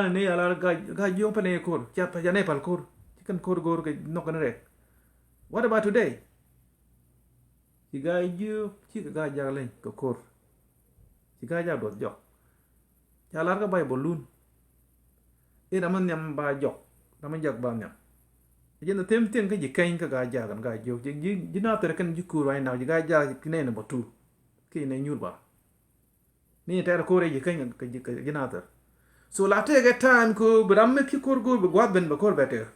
ni ala ga yung pa ne kur cha pa ne pal kur chicken kur gor ke no kan rek. What about today? Chi ga yu chi ga ja len ko kur. Chi ga ja dot jok. Cha lar ka bai bolun. E da man nyam ba jok. Da man jak ba nyam. Jen the same thing ka ji kain ka ga ja kan ga jok. Ji na ter kan ji kur right now. Ji ga ja ki ne number 2. Ki ne nyur ba. Ni ter ko re ji kain ka ji na ter. So la te get time ko bramme ki kur go be gwat ben be kor better.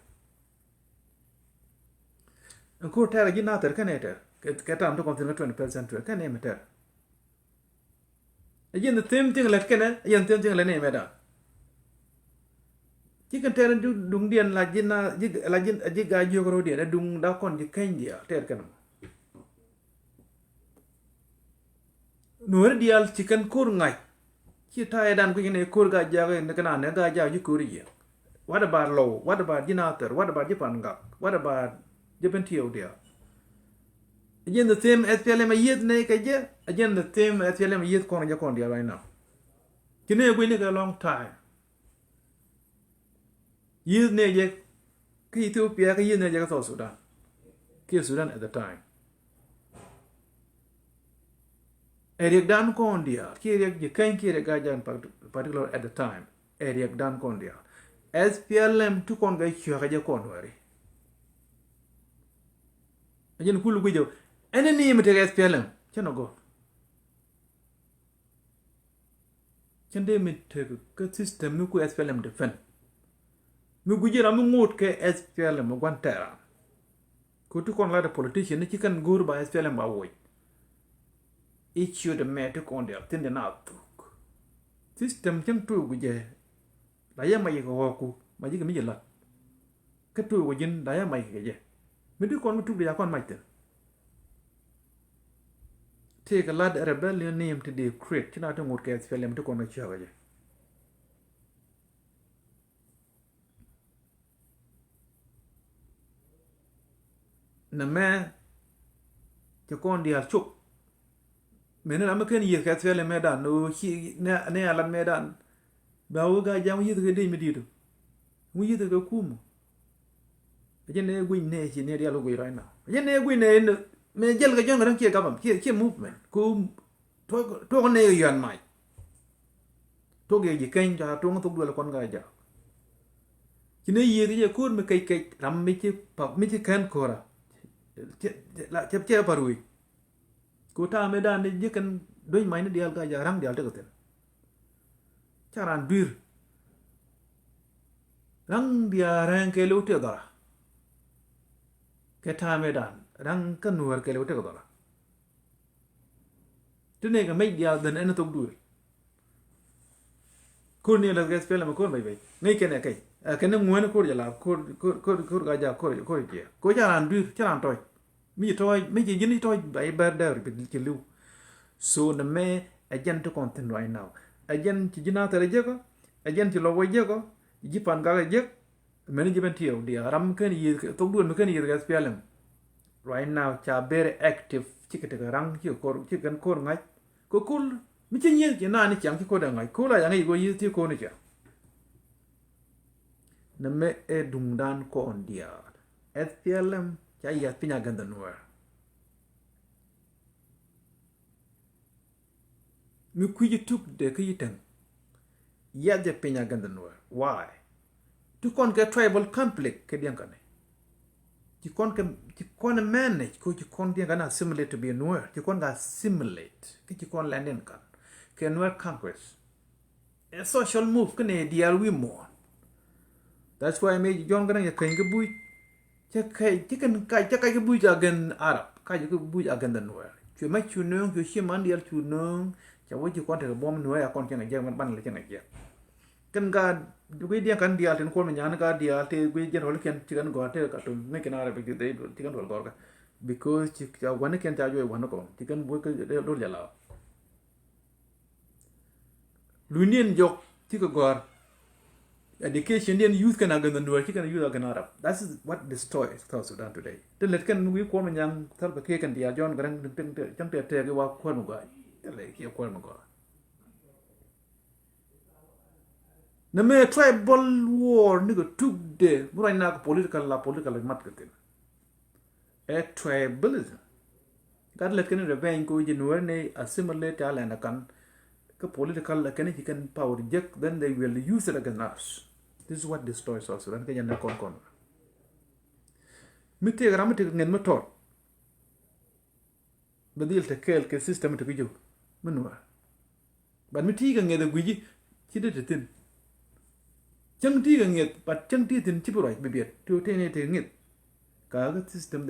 En kur ter ji na ter kan eter. Ke tam to kontin 20% to kan e meter. Jen the same thing let kan e jen same thing le ne meda. Ji kan ter dung dien la jin na ji ga jo ro dien dung da kon ji kain dia ter kan. Nuer dial chicken kur ngai. Chi tai dan ku ne kur ga ja ne kana ne ga ja ji kur ye. What about low? What about jinater? What about jipan gak? What about jipan tio dia? Again the same SPLM yet ne ka je. Again the same SPLM yet kon ja kon dia right now. Kine ku ne ka long time. Yet ne je ki Ethiopia ka yet ne je ka South Sudan. Ki Sudan at the time. Eric Dan Kondia, Kiriak, you can't Kiriak Gajan particular at the time. Eric Dan Kondia. SPLM took on the Shuraja Conway. Again, cool widow. Any name to SPLM, Chanogo. Can they meet a system Nuku SPLM defend? Mugujira Mumut SPLM one terra. Could took on like a politician, you can go by SPLM away. Issue the matter on the thin the Naath. System jump to Guja. Diama Yaku, Magic Mijala. Katu Wajin, Diama Gaja. Medicon to the Yakon Mitre. Take a lad rebellion name to the crate, Chinatum would get Spellam to come a charge. The man, Chakon the Alchuk. Menen amaken ye ka tsele medan no hi ne ala medan ba wo ga jam yi de medido mu yi de kum je ne gwin ne ji ne dia lo gwi right now je ne gwin ne me jel ga jong ran ke gabam ke movement ku to ne yan mai to ge ji ken ja to ngto do la kon ga ja ji ne yi de kur me kai ram mi ci pa mi ci kan kora la che parui Kota medan ni jekan doi main dial ga jarang dial tegoten. Caran bir. Rang dia rang ke lu tegara. Keta medan rang kan nuar ke lu tegara. Tune ga mai dial dan ena tok dur. Kur ni la gas pela ma kur bai bai. Nei kene kai. Kene ngwen kur jala kur ga ja kur dia. Ko caran bir caran toy. Mi toy mi jini toy by birder bilu so na me agent to content right now agent jina tere jego agent lo wo jego jipan ga jeg management here dia ram kan yi to duon kan yi gas pelem right now cha very active chikete rang ki ko chikan ko ngai ko kul mi chinye ki na ni chang ki ko da ngai ko la yang yi go yi ti ko ni cha na me e dungdan ko on dia SPLM Chaya pinya ganda nuar. Mi kuji tuk de kiyitang. Yadja pinya ganda nuar. Why? To con get tribal conflict ke diangkane. Ti kon manage ko ti kon diangkana assimilate to be a nuar. Ti kon ga assimilate. Ti kon landin kan. Ke nuar conquest. A social move kene dial we more. That's why I made John Garang ya kainga bui. Chicken kai bui again Arab, kai bui again the Noel. You make you know, you hear man deal to know, what you want to bomb Noel, a content again when ban letting again. Can God, the way they can deal in Coleman Yanaga deal, take we generally can chicken go to make an Arabic day, chicken or because one can tell you one of chicken work a little yellow. Lunian joke, chicken gore. Education, then youth can again the Noel, chicken use again Arab. That's what destroys South Sudan today. Then let can we call young Talba cake and the John Grant jump to tell you what Cornugai, the lake here Cornugai. na me tribal war ni go tuk de burai na political mat ke tin e tribalism God let can revenge ko je nuer ne assimilate ala na kan ka political can he can power reject then they will use it against us. This is what destroys South Sudan ka yan kon mite gram te ngen motor badil te kel ke system te gujo menua ban miti ga ngede guji ci de tin chang ti ga nget pat chang ti tin ci buroi bibet to te ne te nget ka ga system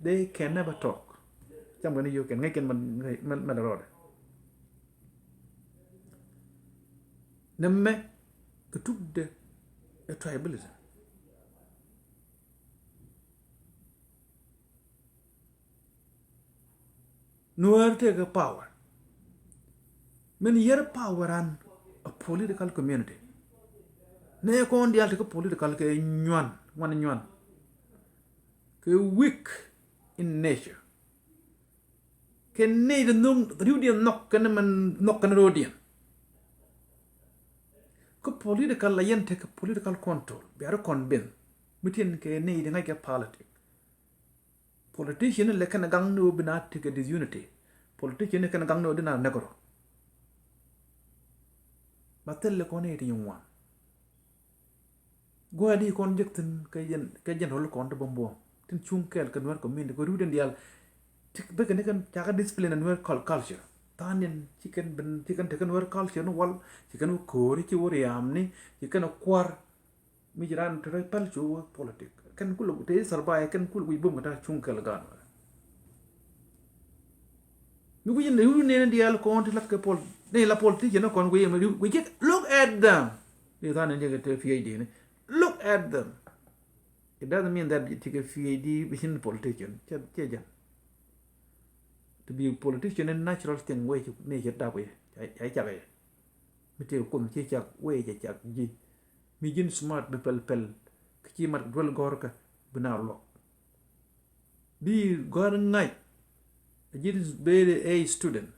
they can never talk cham gani you can ngai ken man rod nemme ke tudde a tribalism nuer take a power men yer power an a political community ne ko ndial take political ke nywan ke weak in nature ke ne de nung rudian nok kan man nok kan rodian ko political la yen take political control be ar kon ben mutin ke ne de ngai ke politics politician le kan gang no bina take disunity politician kan gang no dina negro batel le kon e ti yunwa gwadi kon jektin ke jen hol kon to bombo tin chung kel kan war ko min ko ruden dial tik be kan jaga discipline and work culture tanin chicken taken work culture no wal chicken ko ri chi wori amni chicken kwar mi jiran to pal chu politics kan kulu te sarba kan kulu bi bum ta chung kel gan mi ko yin ne dial kon lak ke pol ne la politician no kon we get look at them they tanin je te FID ne look at them. It doesn't mean that you take a FID within politician. To be a politician is natural thing way to nature that way. I tell you. Me tell you, check way check ji. Me jin smart be pel. Kiki mat dwell gorka benar lo. Be gor night. A jin is very a student.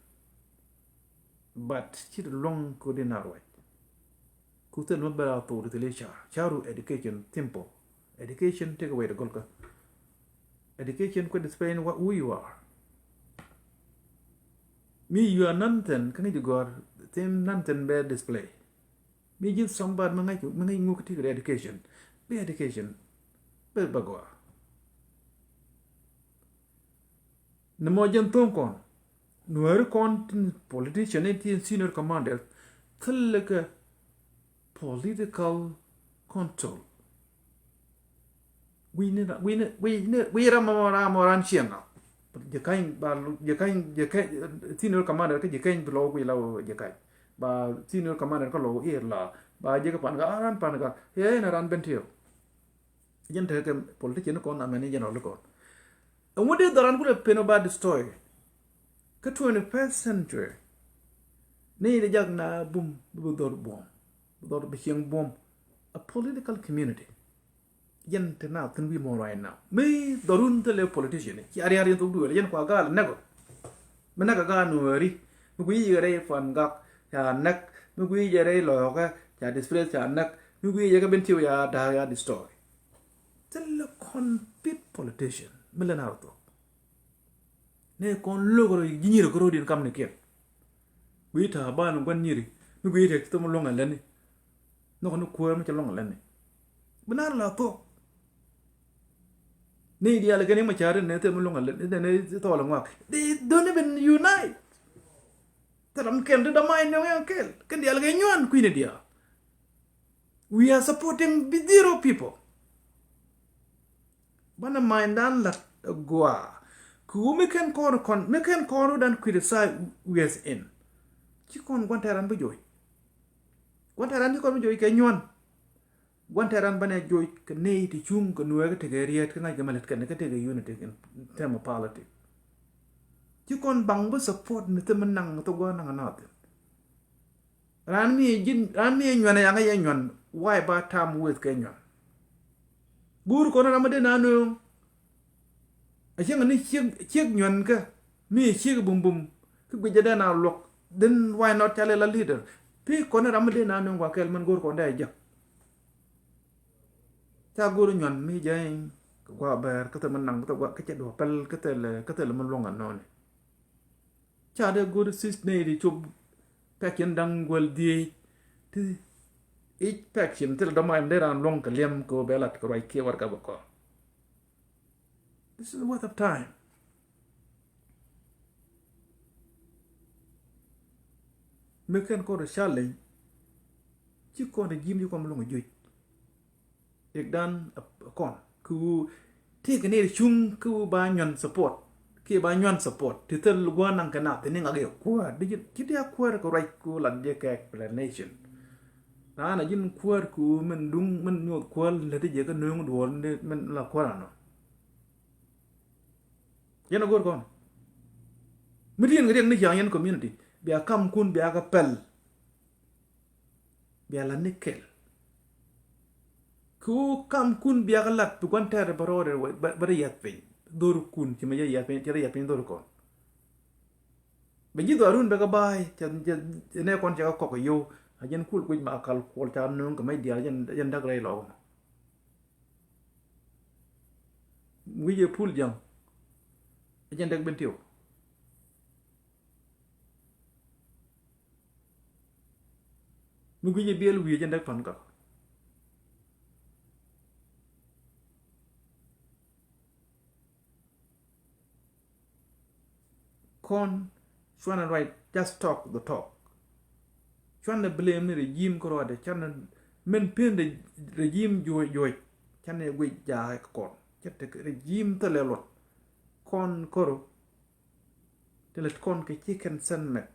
But she long could in our way. Kutel no bela to the charu education tempo. Education take away the golka. Education could explain who you are. Me, you are nothing. Can you go? Same nothing bad display. Me give somebody mangai mukti education. Be education. Be bagwa. Namo jan tongkon. Nuer kon politician and senior commander. Tell political control. We ramoran chianga. Jakain senior commander ke jakain below we law jakai. Ba senior commander ko law ear la. Ba jaka pan ga aran pan ga ye na ran bentio. Yen te politician ko na mani general ko. And what did the ran ko peno ba destroy? Ka 21st century. Ne de jag na boom dor bisiang bomb a political community yen te na can we more right now me dorun te le politician ki ari to du yen kwa gal nego menaga ga no ri mu wi yere fan ga ya nak mu wi yere lo ga ya display ya nak mu wi yere ben tiu ya da ya destroy tell con pit politician melana to ne kon logoro ginyiro ko rodin kam ne ke wi ta ba no gwan nyiri mu wi te to mo longa leni no ko ko ma longa leni benar la to ni dia lagi ni macam ne te mo longa leni ne to la ngak they don't even unite taram ken da mai no kel ken dia lagi nyuan ku ni dia we are supporting zero people bana maindan la gwa ku me ken kon dan criticize us in ci kon gontaran ba joy gontaran ni kon ba joy ke nyuan gontaran bane joy ke ne ti chung ko nuwe ke te riet ke ngai malet ke ne ke te unity in term of politics ci kon bang ba support ne te menang to go na Naath ran mi nyuan ya ngai nyuan why ba tam with ke nyuan gur ko na ma de na no a chang ni chiek nyuan ka mi chiek bum ke gwe jada na lok then why not tell a leader pi kon ram de na no kwa kel man gor kon da ja cha gor nyon mi jai kwa ber ka te man nang ka wa ka che do pel ka te le man long an non cha de gor sis ne di chub pa ken dang gol di ti ich pa ken te do ma de ran long ka lem ko belat ko rai ke war ka ko. This is a worth of time. Mekan ko da challenge ci ko da jim yu ko mo ngoj ek dan kon ku ti ke ne chung ku ba nyon support ki ba nyon support ti tel gwa nang kana te ne ngage ko di ci dia ko ko right ku lan je ka explanation na jin ko ku men dung men nyot ko le ti je ka nung do men la ko no yana gor kon midien ngade ni yang yen community bia kam kun bia ka pel bia la nikel ku kam kun bia ka lat tu kan ter barore ba yat pe dor kun ti ma yat pe ti yat pe dor kon be ji do arun be ka bai ne kon ja ko ko yo ajen kul ku ma kal ko ta nun ka mai dia jen dak rai lo wi je pul jang ajen dak ben tiu Mungkin dia biar lebih jangan depan kau. Kon, cuman right, just talk the talk. Cuman blame ni regime kau ada, cuman men de regime joy, cuman gue jahat kon. Jadi regime terlelot, kon koro, terlelot kon ke chicken sandwich.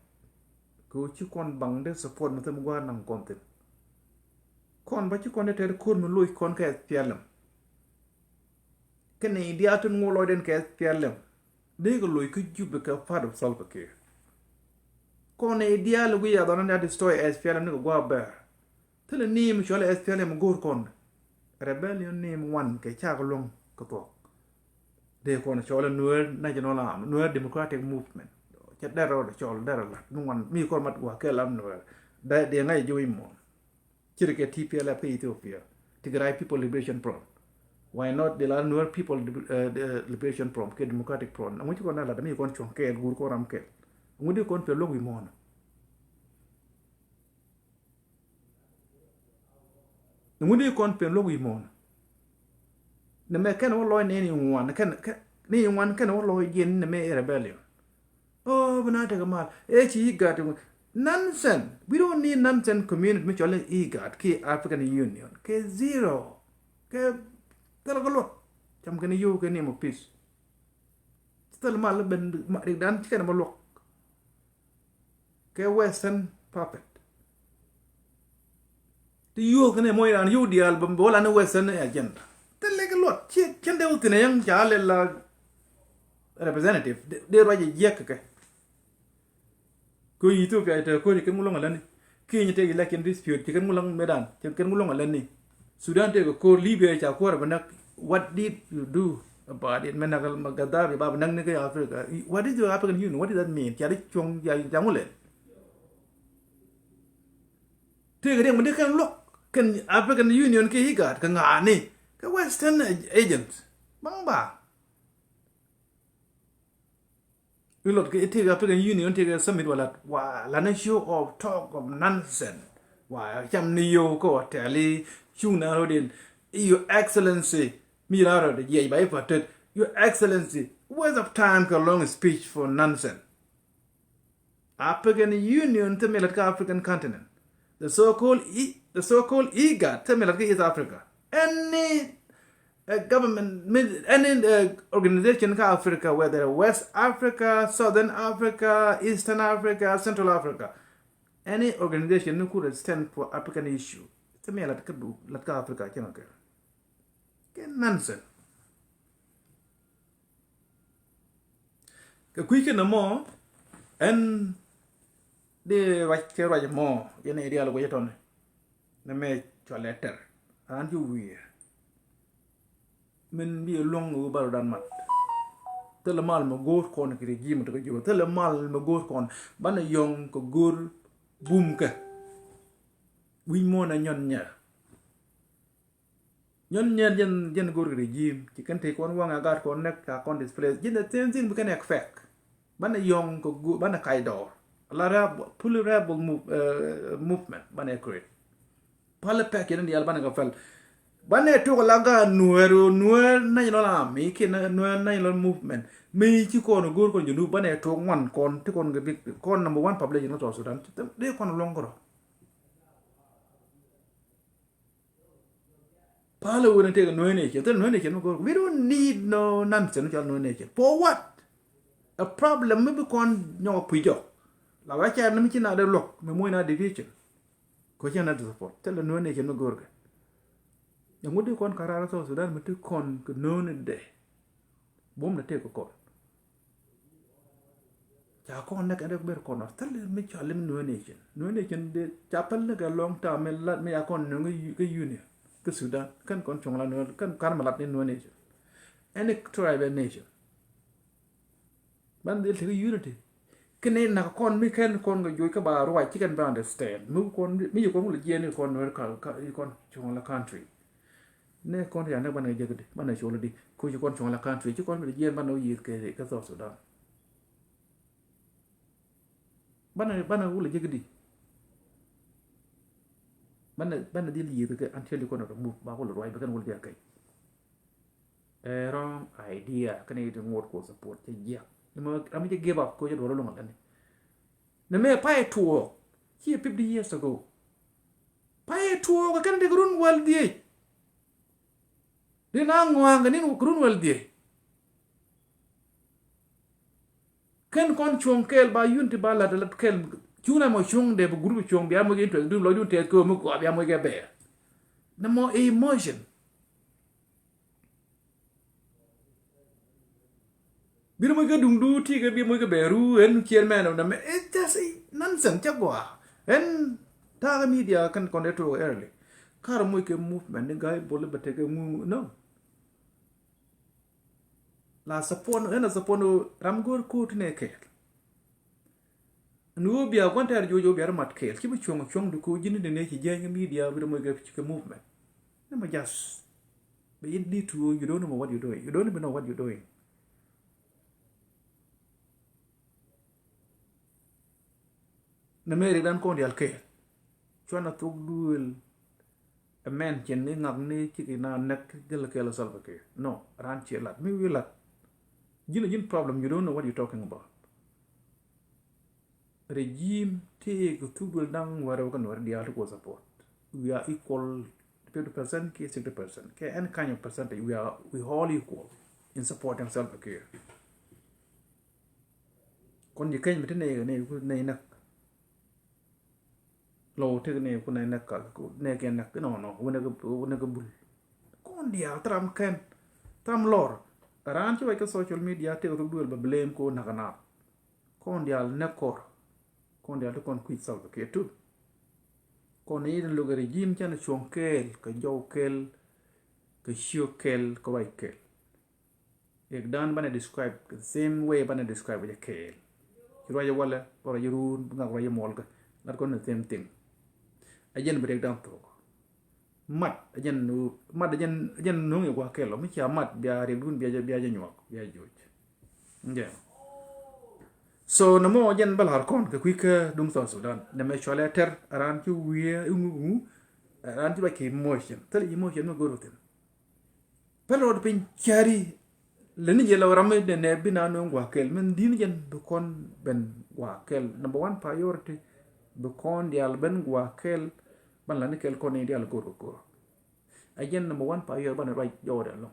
Ko ci kon bang de support matam gwa nang konten kon ba ci kon de ter kon loy kon ka fialam ken idea tun ngolo den ka fialam de go loy ku jubbe ka fado salva ke kon idea lu ya don na destroy as fialam ne gwa ba tele ni mi chole as fialam gor kon rebellion name one ke cha ko long ko to de kon chole nuer national army nuer democratic movement chất đa rồi cho đa rồi nung ăn mi con mặt quả cái làm nữa đại địa ngay vui mò chỉ cái TPLF Ethiopia Tigray People Liberation Front why not the Nuer People Liberation Front cái Democratic Front ông ấy con là mi con chọn cái guru con làm cái ông ấy con phải lông vui mò ông ấy con phải lông vui mò nên mẹ cái nó lôi nên những ngoan cái nên những ngoan cái nó lôi yên nên mẹ rebellion. Oh, benata kamal. He got nonsense. We don't need nonsense community. Which all he got. Ke African Union. Ke zero. Ke talagalot. Jam kena you ke name of peace. Setelah malam ben dan kita nama lok. Ke Western puppet. Di you kena moy an you di album bola na Western agenda. Talagalot. Cende ultine yang jale la representative. Dia raja jek ke. Ko Ethiopia ita ko ni kan mulong alani Kenya te like in dispute kan mulang Medan kan mulong alani Sudan te ko Libya cha ko banak what did you do about it menagal Gaddafi ba banang ne ka Africa what is your African Union what does that mean cha chong ya jamule te ga deng kan lo kan African Union ke higat ka ngani ka Western agents bang ba we look at the African Union take a summit wa la show of talk of nonsense wa cham niyo ko tali chuna rodin your excellency miraro de ye bai patet your excellency waste of time ka long speech for nonsense African Union to melat ka African continent the so-called IGAD to melat ka East Africa any government, any organization in Africa, whether West Africa, Southern Africa, Eastern Africa, Central Africa, any organization who could stand for African issue, it's me like do like Africa, you know, okay, nonsense. The quicker no more, and they write more, you know, ideal way on the make your letter, and you will. Men bi long u bar dan mat tele mal ma gor kon ke regime to ko tele mal ma gor kon ban yong ko gor bum ka we mo na nyon nya jen go regime ki kan te kon wanga gar kon nek ka kon display jen the same thing bukan ek fek bana yong ko bana kaidor la rab pull rebel movement bana create pala pek yen di albana ga fel bana to la ga nuer na la mi ki na nuer na movement mi ci ko no gor ko junu bana to ngon kon ti kon ga big kon number 1 public in to Sudan de kon longoro pala wona te no nation te no nation go we don't need no nonsense no nation for what a problem me kon nyo pujo la wa cha na mi na de lok me mo na division ko cha na support te no nation no go ga ya ngudi kon karara so Sudan me te kon ko no ne de bom na te ko kon cha kon na ka de ber kon te me cha le no nation de chapal na ga long time me la me ya kon no ga union ke Sudan kan kon chong la no kan malat ni no nation any tribe nation ban del te unity kene na kon mi ken kon ga joy ka ba ro chi kan ba understand mu kon mi ko mu le je ni kon no ka kon chong la country ne kon ya na ban ga jegde ban na cholo di ko ji kon chong la country chi kon mi je ban no yir ke ka so Sudan ban wul jegdi ban dil yir ke until ko no mu ba ko lo ba kan wul ja kai wrong idea kan it ngot ko support je ja mo am je give up ko je do lo ngani na me pai tuo here 50 years ago pai tuo ka kan de grun wal die de na ngwanga ni grun wal die kan kon chong kel ba yunti ba la de kel chuna mo chung de bu group chung bia mo ge to du lo du te ko mo ko bia mo ge be na mo emotion bi mo ge dung du ti ge bi mo ge be ru en kien man na me it just nonsense cha gwa en ta ga media kan kon de to early kar mo ke movement de guy bol ba te ge mu no la support en support ram gor ko ne ke no bia gontar jojo bia mat kel ki bu chong du ko jini ne ki jeng media bi mo ge ci movement na ma jas but you need to you don't know what you're doing you don't even know what you're doing na mere dan ko dial ke chona tuk duel a man chen ni ngak ni ci na nek gel ke la salva ke no ran ci lat mi wi lat jin problem you don't know what you're talking about regime take tubul dang waro kan war dia to support we are equal 50% ke 60% ke any kind of percentage we all equal in supporting self care kon je ken mete ne nak lo te ne ko ne nak ko ne ken nak no wona ko bul kon dia tram lor ran ci way ko social media te to dul ba blame ko nakana kon dia nekor kon dia to kon quit self care too kon ni den lugar regime chan chonkel ka jokel ka shokel ko way kel ek dan bana describe the same way bana describe the kel roya wala wala yurun nga roya molga lat kon the same thing ajen break down to mat ajen no ngi kwa kel mi cha mat bia redun bia nyok bia joj nge so namo ajen balar kon ka quick dung so Sudan na me chole ter aran chu wie ungu aran ti ba ke emotion tel emotion no goroten pero pin chari leni je la ramme de ne bina no ngwa kel men din jen be kon ben gwa kel number 1 priority be kon dial ben gwa kel ban la ne kel kon ne dial goro ajen number 1 priority ban right jode lo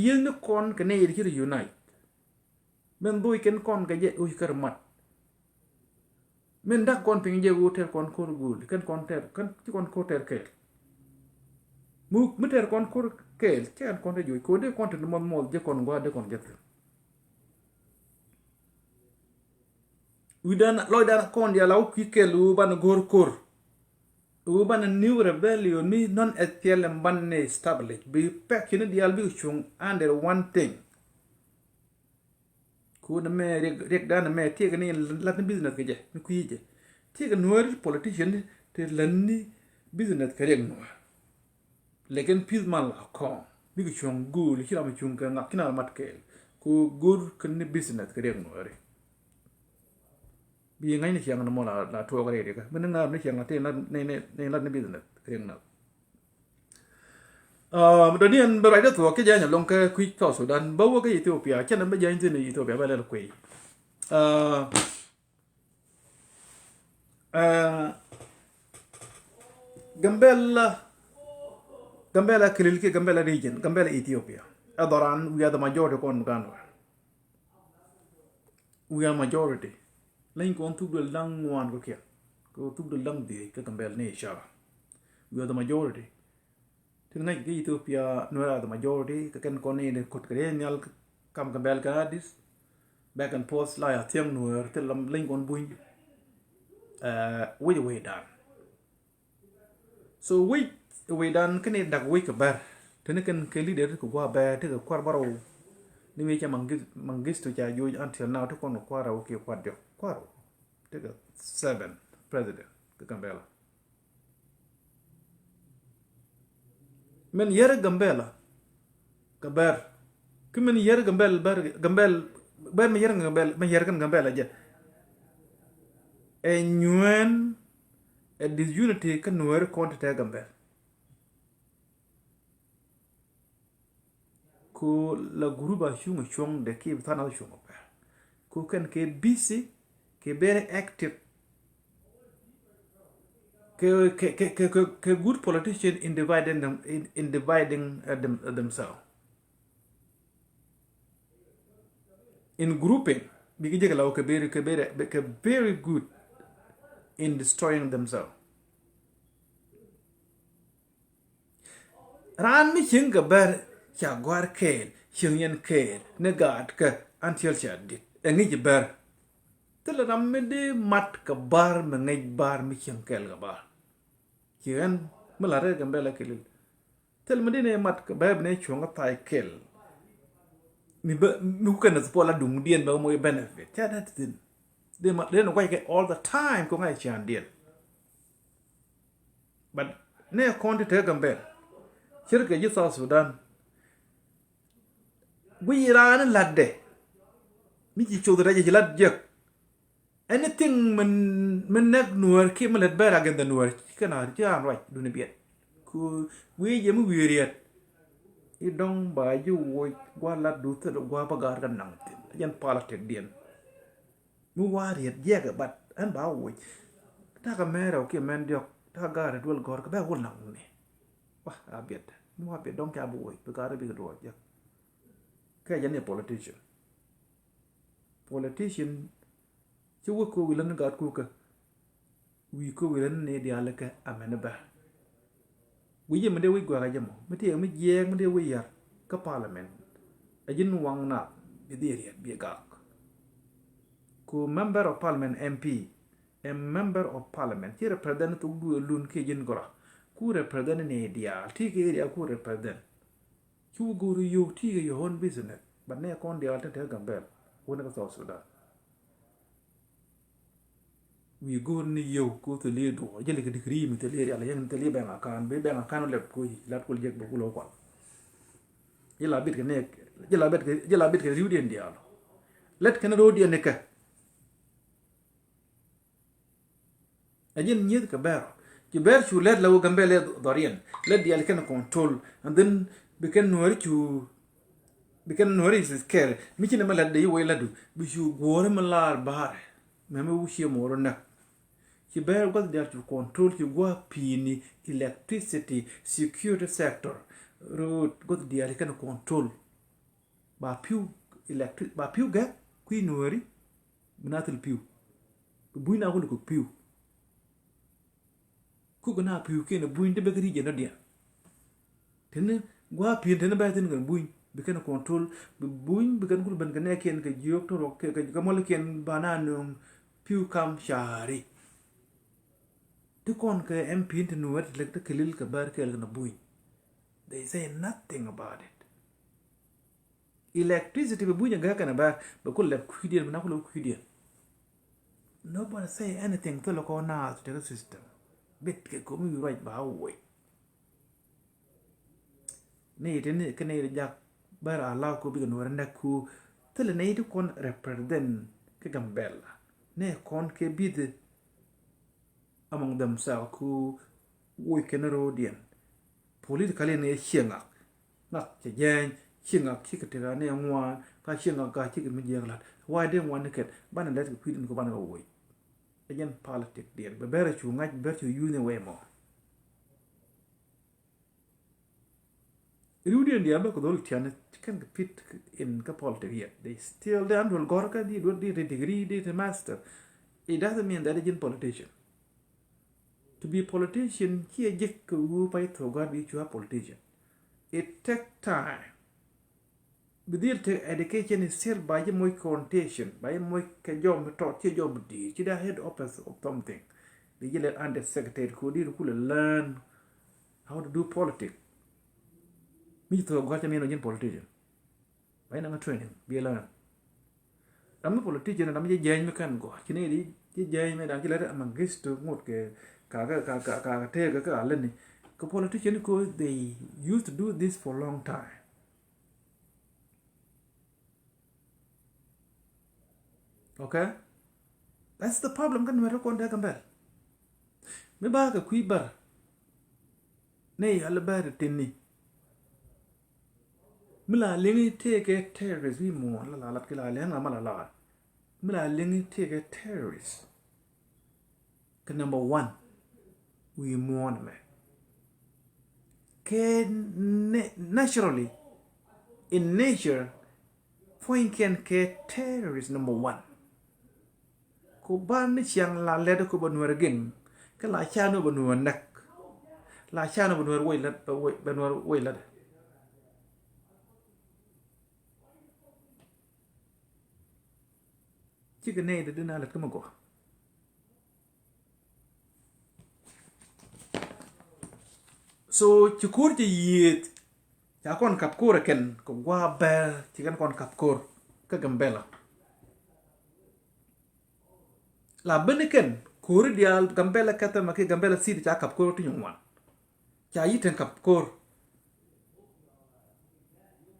yin kon ke ne yir unite men dui ken kon ga je uy kermat men dak kon ping je hotel kon kor gul ken kon ter kan ti kon ko ter kel mu ter kon kor kel ken kon de joy ko de kon te mol je kon gwa de kon jet udan loy dan kon dia law ki kel u ban gor kor u ban new rebellion ni non SPLM ban ne established bi pek ni dial bi chung under one thing ku na me rek dan me tie ni lat business ke je mi ku je ti ga nuer politician te lanni business kare no legen pis mal ko bi ga chung gu li kira ma chung ka ngak kina mat kel ko gur kan business kare no re bi ngai ni chiang na mo la to ga re ka men na ni chiang na te na ne business kare no do ni an ba da to ke ja nya long ka quick to Sudan ba wo ka Ethiopia chen ba ja ni Ethiopia ba la kwei Gambela kililki Gambela region Gambela Ethiopia adoran we are the majority kon Uganda we are majority lain kon tu de lang wan ko kya ko tu de lang de ka Gambela ne sha we are the majority tin ngai ki Ethiopia no are the majority ka ken kon ne kot kre nyal kam Gambela ka dis back and forth la ya tiang no te lam lain kon buin we down so we dan kene dak we ka bar tene kan ke leader ko gwa ba te ko kwar baro ni me cha mangis to cha yo until now to kon kwara o ke kwadjo kwaro te ka 7 president ka Gambela men yere Gambela ka bar kimen yere Gambel bar me yere kan Gambela ja e nyuen a disunity kan nuer konta ta Gambela ko la guruba shunga chong de ke tana shunga pa ko kan ke busy ke very active ke good politician in dividing them in dividing themselves in grouping bigi jega law ke very good in destroying themselves ran mi chinga bar cha gwar kel chingen kel ne gad ka until cha dit engi bar tel ramme de mat ka bar me ngai bar mi ching kel ga bar chigen malare Gambela kelil tel medine mat ka bar ne chunga tai kel mi ku kana spola dung dien ba mo benefit cha dat tin de no ke all the time ko ngai chan dien but ne konti te Gambela shirka ji South Sudan Guiran ladde mi ci chodra ji lad jek anything men nak nuer ki malet bara ganda nuer kana jam right duni biet ku wi je mu wiriet I dong ba ju wo gwa lad du te gwa bagar kan nang tin yan pala tek dien mu wariet jek bat an ba wo ta ka mera ki men diok ta gar dul gor ka ba wol nang ni wah abiet mu abiet dong ka bu wo bagar bi do jek kaya jane politician ci wo ko wilan ga ku ka wi ko wilan ne dia la ka amana ba wi je mede wi gwa ga jamo mete mi je mede wi yar ka parliament ajin wang na bi deriat bi ga ko member of parliament MP a member of parliament ci represent to du lun ke jin gora ku represent ne dia ti ke dia ku represent chu guru yo ti your own business but ne kon dia ta Gambela wona ka South Sudan we go ni yo ko to le do jele ke dikri mi te le ala yang te le ba kan be ba kan le ko la ko je ko lo ko yela bit ke ne jela bit ke riudien dia let kan do dia ne ka ajin nyet ka ber ki ber chu let la Gambela dorian let dia kan control and then bikan nuari is scare michi na malad de yoy ladu bishu gore malar bahar meme wushi moro na ki ber got there to control ki go pini electricity security sector road got there can control ba piu ga ku nuari minatul piu buina ko piu ku gona piu ke na buin de begri je no dia tene gwa pin tene ba tin gan buin bikan control buin bikan kul ban gane ken ke jiok to rok ke mol ken banan piu kam shari to kon ke MP tin nuat lek te kelil ka bar kel na buin they say nothing about it electricity be buin ga kana ba kul lek khidien na kul khidien nobody say anything to look on Naath to the system. Bit ke kumi right ba way. Nay didn't can jack but allow ko big no renda ku tell nay to con represent ke gambella. Nay con ke bid among themselves who we can erodian. Politically nay shinga. Not the yang shinga kickatera nay one ka shinga ka chicken me why didn't want to get ban and let it quit and go away. Again, politics dear, but better to much better use the way more. Rudy and the other could all can fit in politics yet. They still the Andrew Gorka did a degree, did a master. It doesn't mean that they're a politician. To be a politician, here Jack who fight for God, which you are a politician. It takes time. But the education is still by a more connotation, by a more job taught your job. She's the head office of something. The yellow under secretary who learn how to do politics. Me to got a man politician. Why not training? Be a learn. I'm a politician and I'm a judge can go. Canadian, judge me and let among guests to what take a lenny. Politicians because they used to do this for a long time. Okay? That's the problem. Can we record that compare? Me bag a quiver. Nay, I'll bear it in me. Mila lingi take a terrorist. We more la kila lenga malala. Mila lingi take a terrorist. Number one, we mourn me. Naturally, in nature, point can get terrorist number one. Ko ban siang la leda ko banwar geng ka la chano banwar nak la chano banwar wailat banwar wailat chiga ne de dina la kuma go so chukur ti yit ya kon kapkor ken ko gwa bel chigan kon kapkor ka gambela la beniken kuri dial gambela kata maki gambela sidi cha kapkor tu nyungwan cha yiten kapkor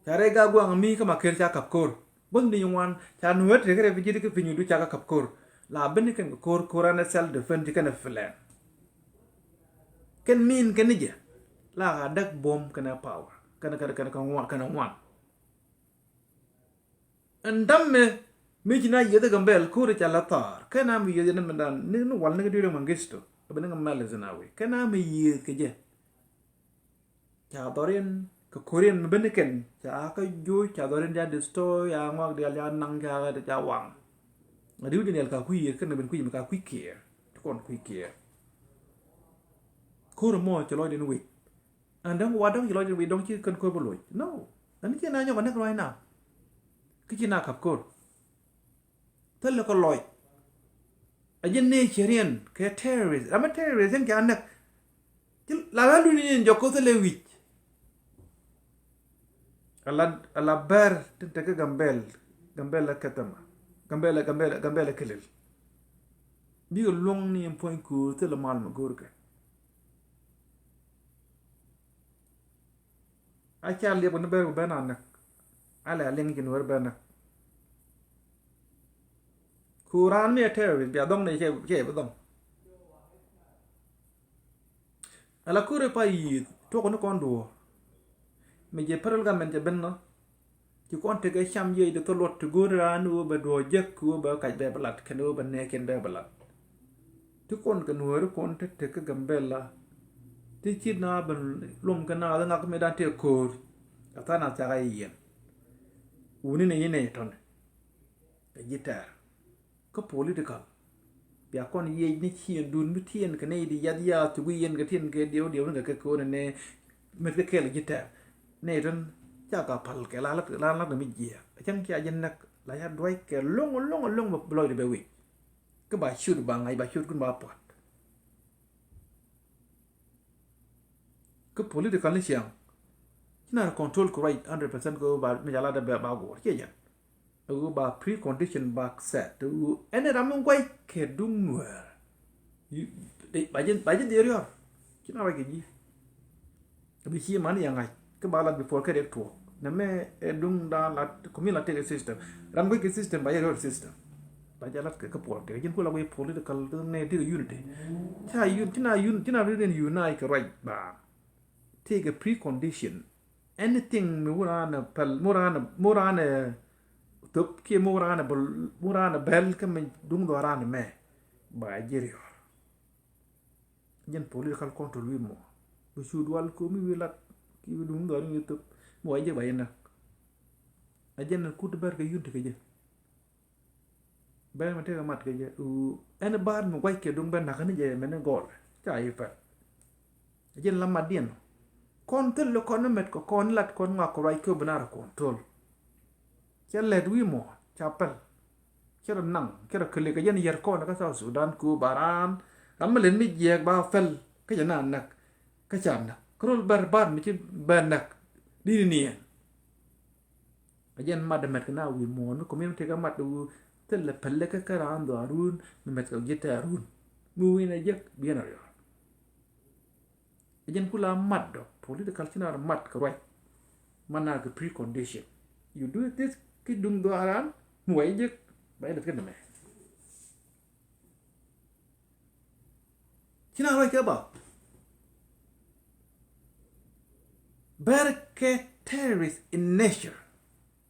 cha rega gwa ngami ka makel cha kapkor bon di nyungwan cha nuwet rekere vijidi ke finyudu cha kapkor la beniken kor korana self defense kana filan ken min kenija la dak bom kana power kana ngwan ndamme mijina yede gambel kore cha latar kana mi yede na mandan ni wal na dire mangisto abena ngamal zanawi kana mi yede keje cha dorin ka korean beneken cha ka jo cha dorin ja disto ya ngwak dia ya nang ja cha wang adiu dinel ka kuyi kana ben kuyi ka kuyi ke kon kuyi ke kore mo cha loy den wi andang wadang cha loy den wi dong chi kan ko boloy no ani chi na nyo kan right now ki na kap kor tell ko loy ajen ne cherian ke terrorist ama terrorist en kan nak la la du ni joko tele wi ala ber tente ke gambel katama gambel kelel bi long ni en point ko tele mal ma gorka a cha le bon ber bana nak ala ling kin wer bana Kuran me terrorist bia dong ne che ba dong ala kure pa yi to ko no kondo me je paral ga men je benno ci kon te ga cham ye de to lot go ran wo ba do jek ko ba ka be balat ken wo ba ne ken be balat tu kon kan wer kon te ka gambella ti ci na ban lum kana da ngak me dan te ko ata na ta ga yen uni ne yene ton ka gitar ko political bia kon ye ni chien dun mi tien ka ne di yad ya tu yen ga tien ke dio nga ka ko ne me ke ke la gitar ne ron cha ka pal ke la mi ji chang cha yen nak la ya doi ke long ba bloy de be wi ke ba shoot ba ngai ba shoot kun ba pot ke political ni siang na control ko right 100% ko ba me jala da ba go ke yan ba precondition ba set ene ramon quay ke dung nuer bajen derior kina wa geji bi chi man yang ai ke balat before ke to na me dung da la komi la te system ram ko ke system ba your system ba jalat ke por ke jin ko la we political ne de unity tina rin unite right ba take a precondition anything murana top ke murana bel ke me dung do ran me ba jerior jen political control wi mo bu sud wal ko mi wilat ki dung do ni top mo je bayina ajen ku de ber ke yudde ke je ber ma te mat ke je en bar mo way ke dung ben na kan je men gol cha yi fa ajen la madien kontel lo kon met ko kon lat kon nga ko ray ko bnar kontrol cha let wi mo chapel kira nang kira kele ka yen yer ko na ka sa Sudan ku baran ramlen mi je ba fel ka jana nak ka cham nak krol bar mi ci ban nak di ni ajen mad met na wi mo no community ka mat du tel le pelle ka karan do arun mi met ka jeta arun mu wi na jek bien ar ajen kula mat do political chinar mat ka right mana ka precondition you do this ki dum do aran mu way jek bay da kenn me chinar right ka ba berke terrorist in nature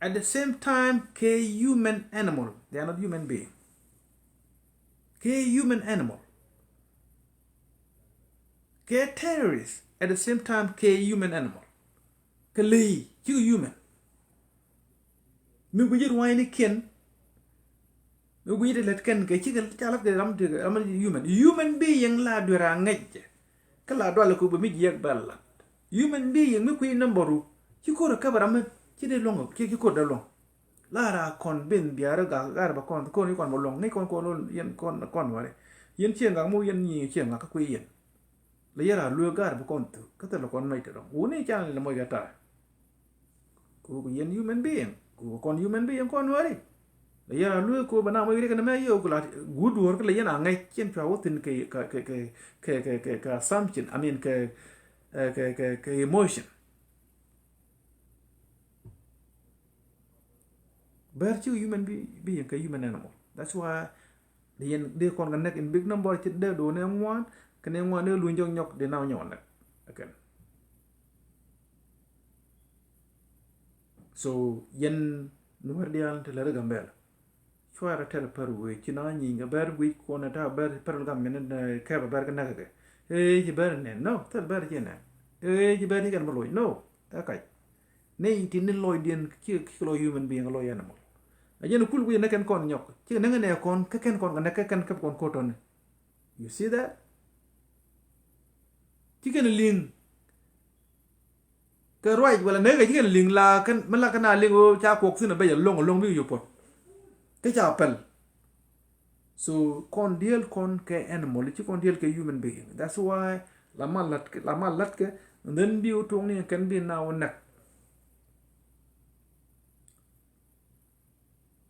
at the same time ke human animal they are not human being ke human animal ke terrorist at the same time ke human animal ke li chi human mi bujir wayni ken mi bujir let ken ke chi cha laf de ram human being la dura ngej kala do ko mi yek balla human being mi kuy namboru ci ko ka baram ci de longo ci ko da long la ra kon ben biara ga ba kon ni kon mo long ni kon yen kon ware yen ci nga mu yen ni ci nga ka kuy yen la yara lu gar ba kon tu ka ta lo kon mai te do woni cha le mo gata ko yen human being ko kon human being kon ware la yara lu ko bana mo yire kana me yo ko la good work la yana ngai chen fa wotin ke assumption I mean ke emotion berchu human being ke human animal that's why de kon nek in big number ci de do ne ngwan ke ne ngwan de lu njok nyok de naw nyon nak again so yen no wardial te la gambel chwara tel per we ci na ñi nga ber wi ko na ta ber per gam men ke ba ber ka nak ji ber ne no tel ber ji ne ji ber ni kan mo loy no ta kay ne tin ni loy den ci lo human being lo animal ajen kul wi neken kon nyok ci nga ne kon ka ken kon nga ken ka kon ko ton you see that ci ken ling ka right wala ne ga ci ken ling la kan man la kana ling o cha ko sina be long bi yo pot ke cha pel so kon deal kon ke animal ci kon deal ke human being that's why la malat ke then bi utong ni kan bi na nak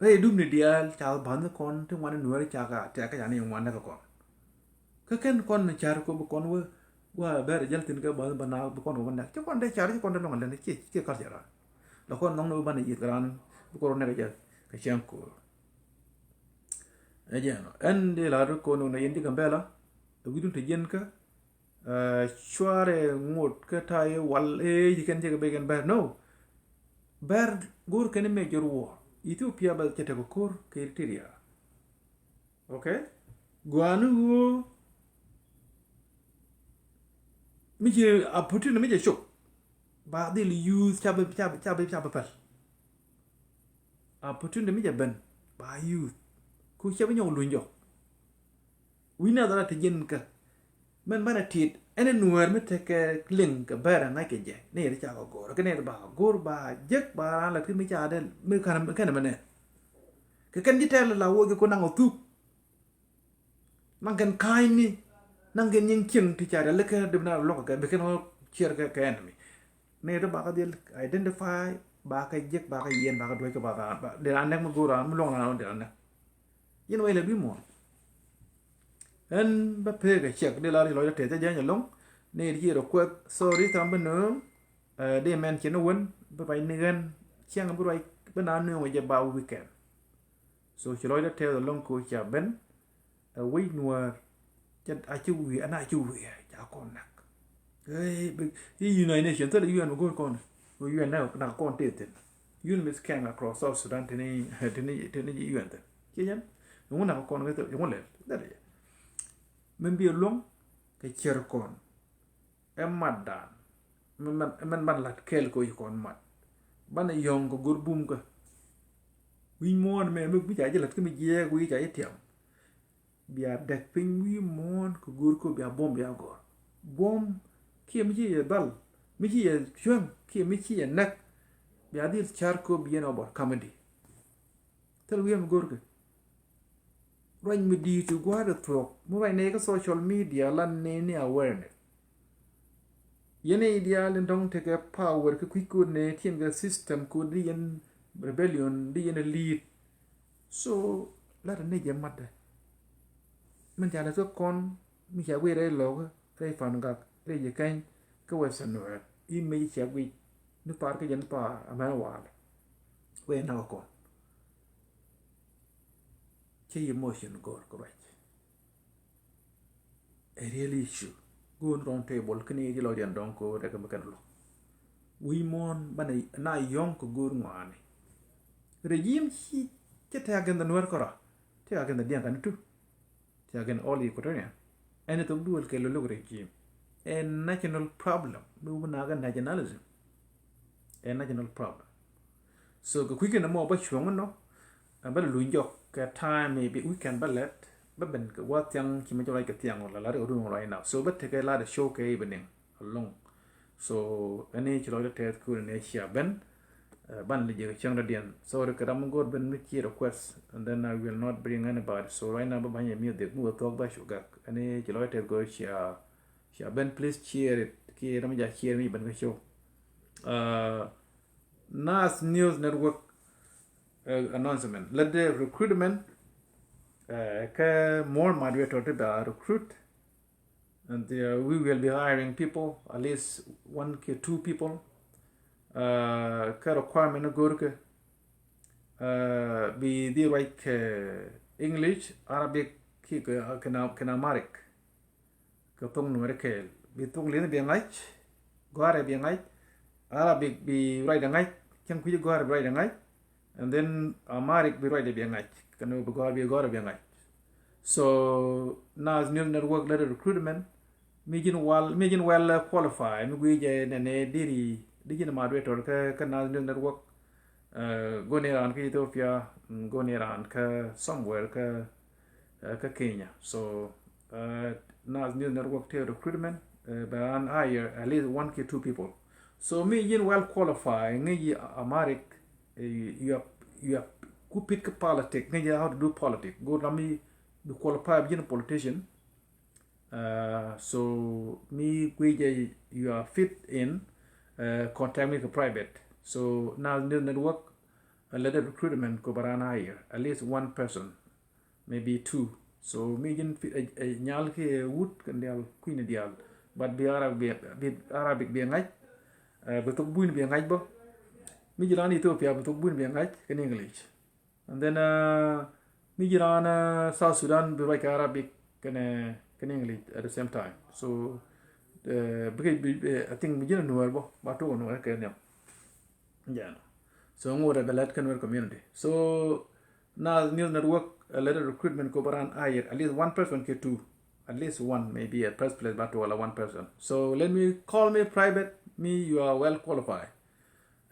hey dum ni dial cha ban kon te wan nuer cha ka yani wan na kon ka ken kon na char ko kon wa ber jal tin ka ban na kon wan na cha kon de char kon de no le ci ka jara la kon no ban yi gran ko ne ga ka chen ko ejeno ende la ko no yendi gambela widun te jen ka chware ngot ka tay wal ji ken je be gen ber no ber gur ken me jorwo Ethiopia ba kete ko kor ke Eritrea okay guanu mi je aputin mi je shok ba de use chabe pal aputin mi je ben ba use ku chabe ñoo lu ñok wina dara te jen ka men bana tit ene nuwer mi te ke link bara na ke je ne ri cha ko gor ke ne ba gor ba jek ba la ki mi cha de mi kan mane ke kan ditel la wo ko nango tu nangen kai ni nangen yin kin ti cha de na lo ka be ken ho chier ka enemy ne ba ka del identify ba ka jek ba ka yen ba ka doy ka ba de an nek ma go ran mu long ran de an yen way le bi mo en ba pe ga chek de la ri lo te ja ja long ne ri ro ko sorry tam ba no de men chen won ba bai ngen chiang bu rai ba na no je ba weekend so chi lo te the long ko cha ben we nuar cha a chu wi ana chu wi cha kon nak United Nations the UN go kon UN na kon te UN mis came across South Sudan tini UN te kiyan ngun na kon ga te ngun le dare men bi long ke cher kon madan man lat kel ko kon mat bana yong ko gurbum ko wi mon me bi ja lat ko mi je wi ja etiam bia dek pin wi mon ko gur ko bia bom bia go bom kia mi ye dal mi ye chuang kia mi ye nak bia dir char ko bien obor comedy tel wi am gor ko roin mi di tu gwa de tro mo rai ne ko social media lan ne awareness yene ideal ndong te ke power ke ku ne tien ga system ko di yen rebellion di yen lead so la ne je madde man jala so kon mi ja we re lo re fan ga re je kan ko we san no I me ja we ni par ke yen pa ama wa we na ko che emotion go right a really issue go on table kini ji lo jan don ko de ka lo we mon bana na yong ko gur ngani regime hi ke ta gan da nuer kora te gan da dian kan tu te gan all equatoria and to dual ke lo regime a national problem do na ga nationalism a national problem so ko quick na mo ba chuang no ba lu njok ka time maybe we can ballet ba ben ka wa tiang ki ma jolai ka tiang la la ru right now so ba te ka la da show ke evening along so ani chi lo te ku ne sia ben ban le je chang da dian so re ka ram god ben mi ki request and then I will not bring anybody so right now ba ban ye mi de mu talk ba shu ga ani chi lo te go sia ben please cheer it ki ram ja cheer mi ban ka show Naath News Network announcement let the recruitment more moderator to recruit and we will be hiring people at least 2 people requirement go be the right English Arabic can Amharic ka tong no ke bi tong le bi ngai gore bi ngai Arabic bi right ngai chang ku gore right ngai and then Amharic bi right bi ngai kanu bi gore bi ngai so Naath News Network let recruitment mijin well qualify mi gui je ne diri digin moderator ka Naath News Network go ne ran ka Ethiopia go ne ran ka somewhere ka Kenya so Naath News Network to recruitment but hire at least 2 people so mijin well qualify ngi Amharic you have ku pick politics ngi how to do politics go rami the qualified being a politician so me you are fit in contact me private so now the network let the recruitment go baran hire at least 1 person maybe 2 so me jin nyal ke wood kan dial queen dial but be Arabic be ngai betok buin be ngai bo mi jiran Ethiopia betok buin be ngai kan English and then mi jiran South Sudan be like Arabic can English at the same time so I think mi jiran nuer bo ba to nuer ke nyam yeah so ngore belat kan community so Naath News Network let recruitment go baran hire at least 1 person ke 2 at least 1 maybe at first place but to 1 person so let me call me private me you are well qualified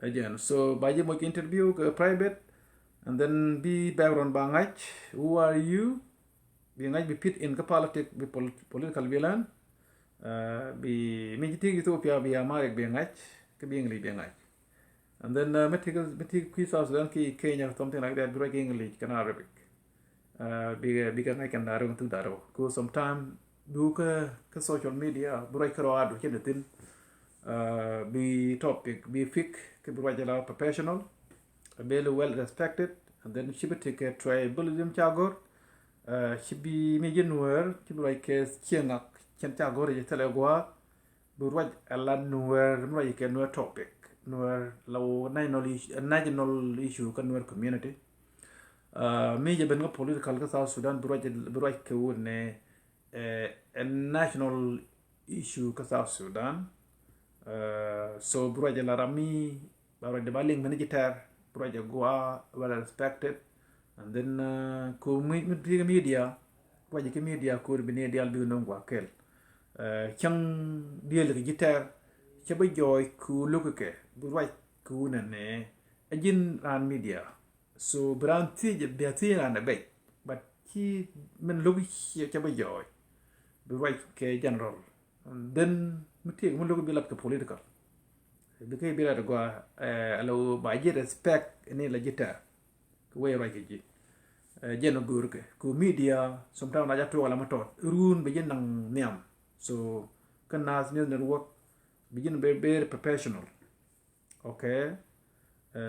again so by the interview private and then be background bangai who are you be ngai be fit in ka politics be political villain be mijiti Ethiopia be Amharic be ngai ka be English be ngai and then metik quiz South Sudan ki Kenya something like that be like English kan Arabic be ka ngai kan daro tu daro ko sometime do ka social media be like ro adu kedetin be topic be fik ke brajala professional be well respected and then she be take a tribalism chagor she be me jenwer she be like chiengak chen chagor je telegwa braj ala nuwer no ke no topic nuwer law national issue kan nuwer community me je ben political ka South Sudan braj ke wone a national issue ka South Sudan. So Buraja Larami, Buraja Baling Manager, Buraja Goa, well respected, and then media, Buraja media could be near the Albino Wakel. Chang deal the guitar, Chabai Joy, Ku Luke, Burai Kun and a gin and media. So Brown tea, Beatin and a bait, but he men look here Chabai Joy, Burai general, and then mutik mun logo bilap ke political bikai bila da gwa alo ba je respect ne la jita ko way ra ji jeno gur ke ku media sometimes na ja to wala matot run be jenang niam so kan nas news network begin be professional okay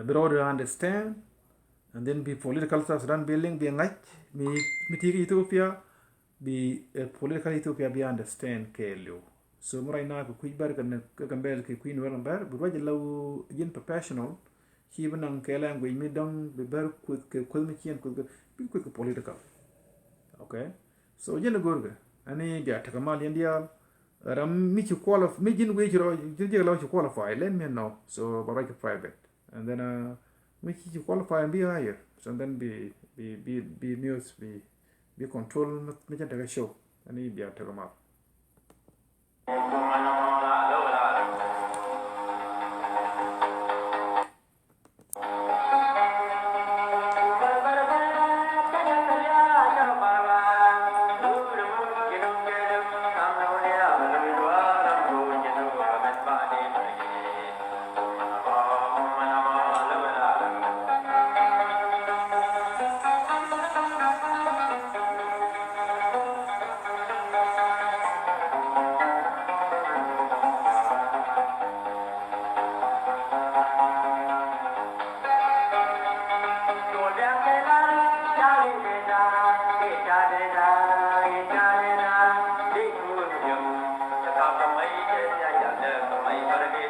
broader understand and then be political stuff run building be ngai mi tigi Ethiopia be political Ethiopia be understand ke lo so murai na ko kuj bar kan bel ke queen wer bar bu wajh law jin professional hi banang ke language mi dong be bar ko mi kien ko bi ko political okay so jin gorga ani ga ta kamal india ram mi ci qualify mi jin we jiro jin law ci qualify let me know so ba like private and then mi ci qualify and be higher so then be news be control mi ta show ani ga ta kamal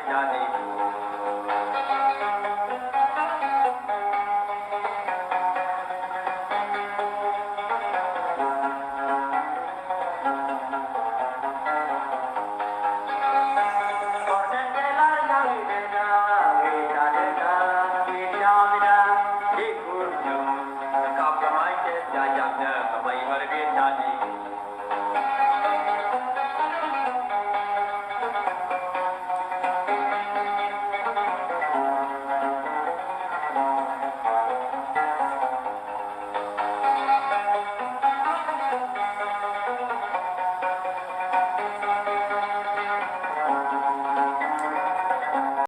Johnny.